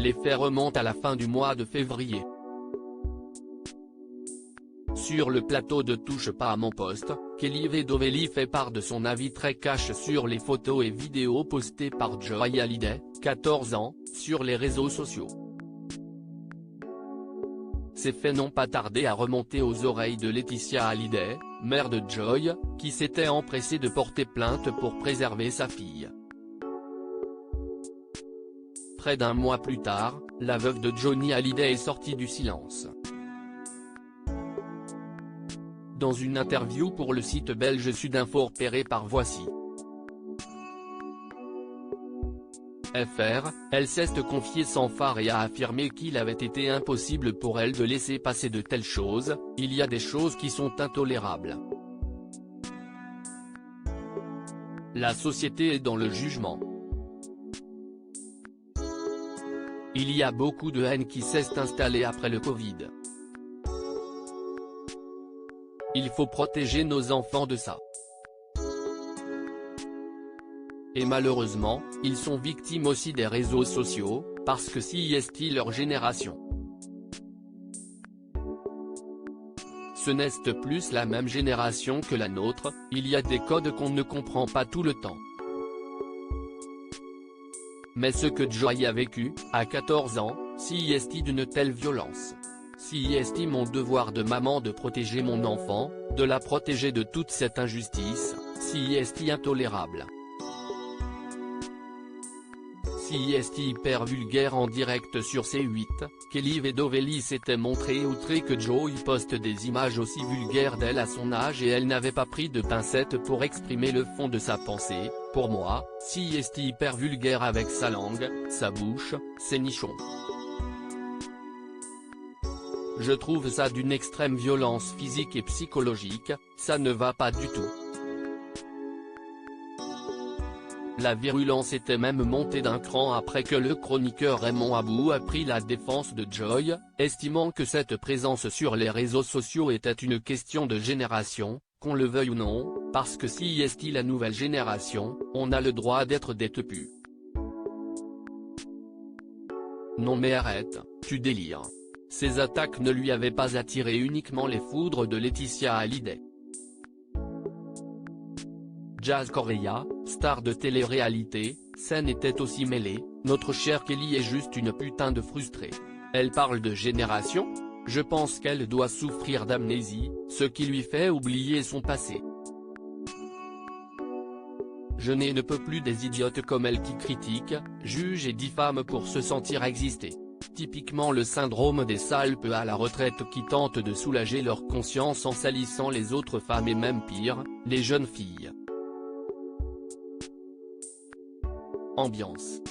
Les faits remontent à la fin du mois de février. Sur le plateau de Touche pas à mon poste, Kelly Vedovelli fait part de son avis très cash sur les photos et vidéos postées par Joy Hallyday, 14 ans, sur les réseaux sociaux. Ces faits n'ont pas tardé à remonter aux oreilles de Laetitia Hallyday, mère de Joy, qui s'était empressée de porter plainte pour préserver sa fille. Près d'un mois plus tard, la veuve de Johnny Hallyday est sortie du silence. Dans une interview pour le site belge Sudinfo repérée par Voici. Elle s'est confiée sans phare et a affirmé qu'il avait été impossible pour elle de laisser passer de telles choses. Il y a des choses qui sont intolérables. La société est dans le jugement. Il y a beaucoup de haine qui s'est installée après le Covid. Il faut protéger nos enfants de ça. Et malheureusement, ils sont victimes aussi des réseaux sociaux, parce que c'est leur génération. Ce n'est plus la même génération que la nôtre, il y a des codes qu'on ne comprend pas tout le temps. Mais ce que Joy a vécu, à 14 ans, c'est d'une telle violence. C'est mon devoir de maman de protéger mon enfant, de la protéger de toute cette injustice, c'est intolérable. C'est hyper vulgaire. En direct sur C8, Kelly Vedovelli s'était montrée outrée que Joy poste des images aussi vulgaires d'elle à son âge et elle n'avait pas pris de pincettes pour exprimer le fond de sa pensée. Pour moi, c'est hyper vulgaire avec sa langue, sa bouche, ses nichons. Je trouve ça d'une extrême violence physique et psychologique, ça ne va pas du tout. La virulence était même montée d'un cran après que le chroniqueur Raymond Abou a pris la défense de Joy, estimant que cette présence sur les réseaux sociaux était une question de génération, qu'on le veuille ou non, parce que c'est la nouvelle génération, on a le droit d'être des teubus. Non mais arrête, tu délires. Ces attaques ne lui avaient pas attiré uniquement les foudres de Laetitia Hallyday. Jazz Correia, star de télé-réalité, scène était aussi mêlée. Notre chère Kelly est juste une putain de frustrée. Elle parle de génération ? Je pense qu'elle doit souffrir d'amnésie, ce qui lui fait oublier son passé. Je ne peux plus des idiotes comme elle qui critiquent, jugent et diffament pour se sentir exister. Typiquement le syndrome des salpes à la retraite qui tentent de soulager leur conscience en salissant les autres femmes et même pire, les jeunes filles. Ambiance.